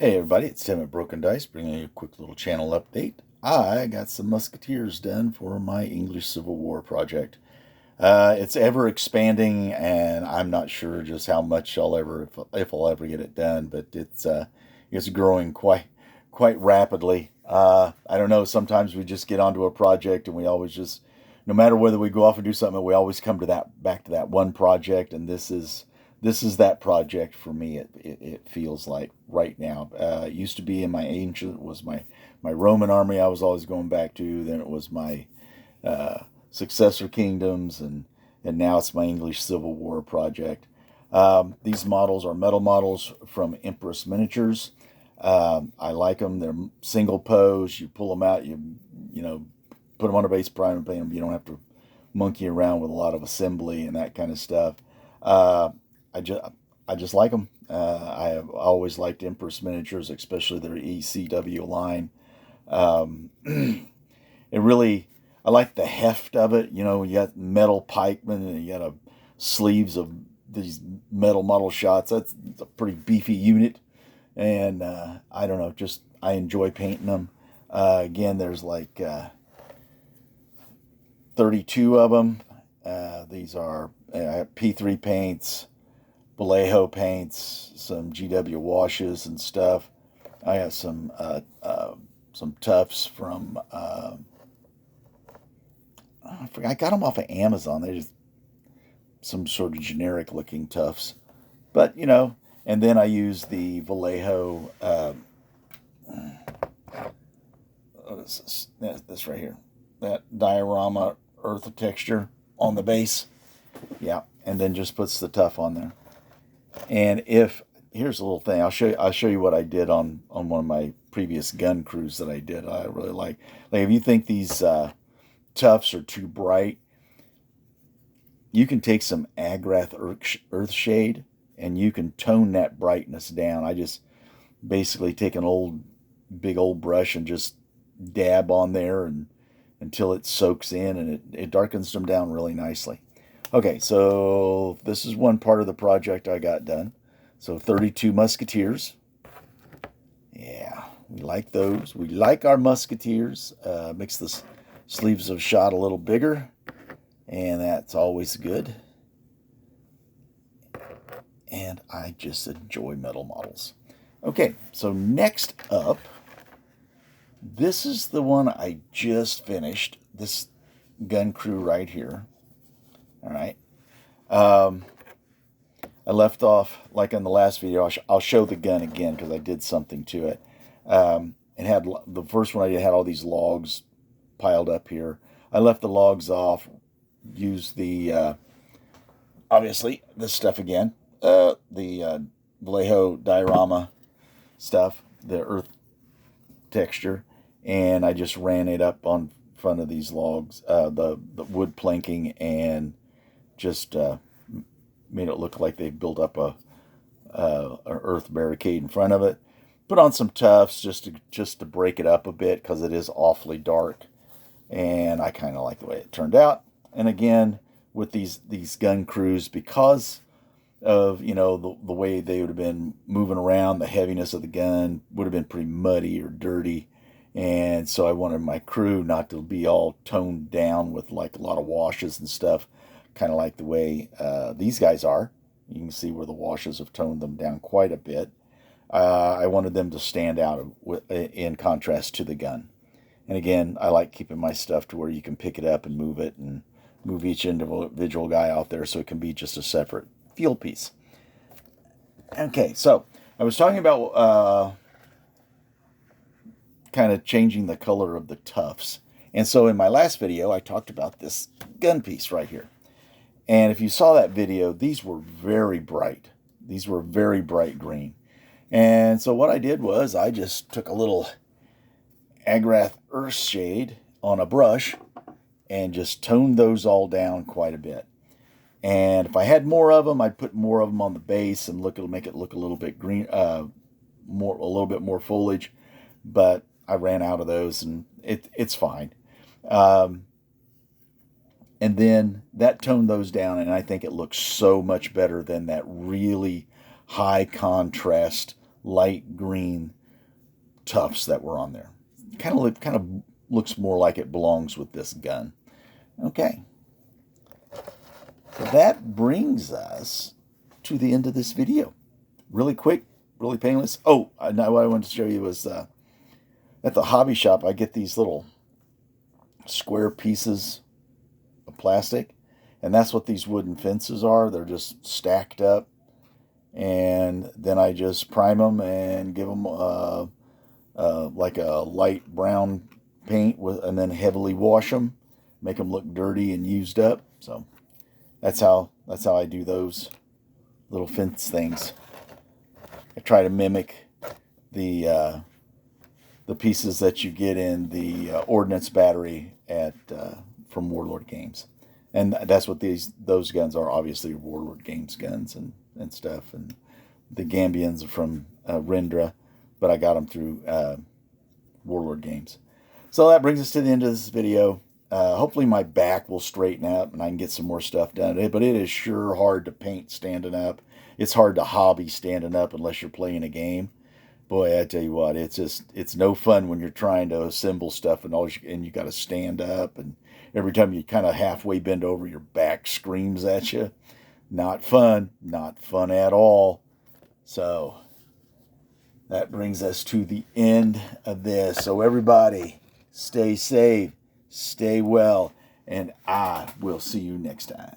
Hey everybody, it's Tim at Broken Dice, bringing you a quick little channel update. I got some musketeers done for my English Civil War project. It's ever expanding, and I'm not sure just how much if I'll ever get it done, but it's growing quite rapidly. I don't know. Sometimes we just get onto a project, and we always just, no matter whether we go off and do something, we always come to that back to that one project, and this is that project for me. It feels like right now. It used to be in my ancient was my Roman army. I was always going back to. Then it was my successor kingdoms, and now it's my English Civil War project. These models are metal models from Empress Miniatures. I like them. They're single pose. You pull them out. You put them on a base, prime, and paint them. You don't have to monkey around with a lot of assembly and that kind of stuff. Uh, I just like them. I have always liked Empress miniatures, especially their ECW line. It really, I like the heft of it. You got metal pikemen and you got sleeves of these metal model shots. That's a pretty beefy unit, and I don't know, just I enjoy painting them. Again, there's like 32 of them. These are P3 paints, Vallejo paints, some GW washes and stuff. I have some tufts from I forgot. I got them off of Amazon. They're just some sort of generic looking tufts, but And then I use the Vallejo. What is this? This right here. That diorama earth texture on the base. Yeah, and then just puts the tuff on there. And if here's a little thing, I'll show you what I did on one of my previous gun crews that I did. I really like if you think these tufts are too bright, you can take some Agrath earth shade and you can tone that brightness down. I just basically take an big old brush and just dab on there and until it soaks in, and it darkens them down really nicely. Okay, so this is one part of the project I got done. So 32 musketeers. Yeah, we like those. We like our musketeers. Makes the sleeves of shot a little bigger, and that's always good. And I just enjoy metal models. Okay, so next up, this is the one I just finished. This gun crew right here. All right. I left off, like in the last video, I'll show the gun again because I did something to it. It had the first one I did had all these logs piled up here. I left the logs off, used the, obviously, this stuff again, the Vallejo diorama stuff, the earth texture, and I just ran it up on front of these logs, the wood planking, and just made it look like they built up a earth barricade in front of it. Put on some tufts just to break it up a bit because it is awfully dark, and I kind of like the way it turned out. And again, with these gun crews, because of the way they would have been moving around, the heaviness of the gun would have been pretty muddy or dirty, and so I wanted my crew not to be all toned down with like a lot of washes and stuff, kind of like the way these guys are. You can see where the washes have toned them down quite a bit. I wanted them to stand out in contrast to the gun. And again, I like keeping my stuff to where you can pick it up and move it, and move each individual guy out there so it can be just a separate field piece. Okay, so I was talking about kind of changing the color of the tufts. And so in my last video, I talked about this gun piece right here. And if you saw that video, these were very bright. These were very bright green. And so what I did was I just took a little Agrath earth shade on a brush and just toned those all down quite a bit. And if I had more of them, I'd put more of them on the base and make it look a little bit green, a little bit more foliage. But I ran out of those, and it's fine. And then that toned those down, and I think it looks so much better than that really high contrast light green tufts that were on there. Kind of looks more like it belongs with this gun. Okay. So that brings us to the end of this video. Really quick, really painless. Oh, now what I wanted to show you was at the hobby shop, I get these little square pieces of plastic, and that's what these wooden fences are. They're just stacked up, and then I just prime them and give them like a light brown paint and then heavily wash them, make them look dirty and used up. So that's how I do those little fence things. I try to mimic the pieces that you get in the ordnance battery at from Warlord games, and that's what those guns are. Obviously, Warlord games guns and stuff, and the Gambians are from Rendra, but I got them through Warlord games. So that brings us to the end of this video. Hopefully my back will straighten out and I can get some more stuff done. But it is sure hard to paint standing up. It's hard to hobby standing up unless you're playing a game. Boy, I tell you what, it's no fun when you're trying to assemble stuff and you got to stand up, and every time you kind of halfway bend over, your back screams at you. Not fun at all. So that brings us to the end of this. So everybody, stay safe, stay well, and I will see you next time.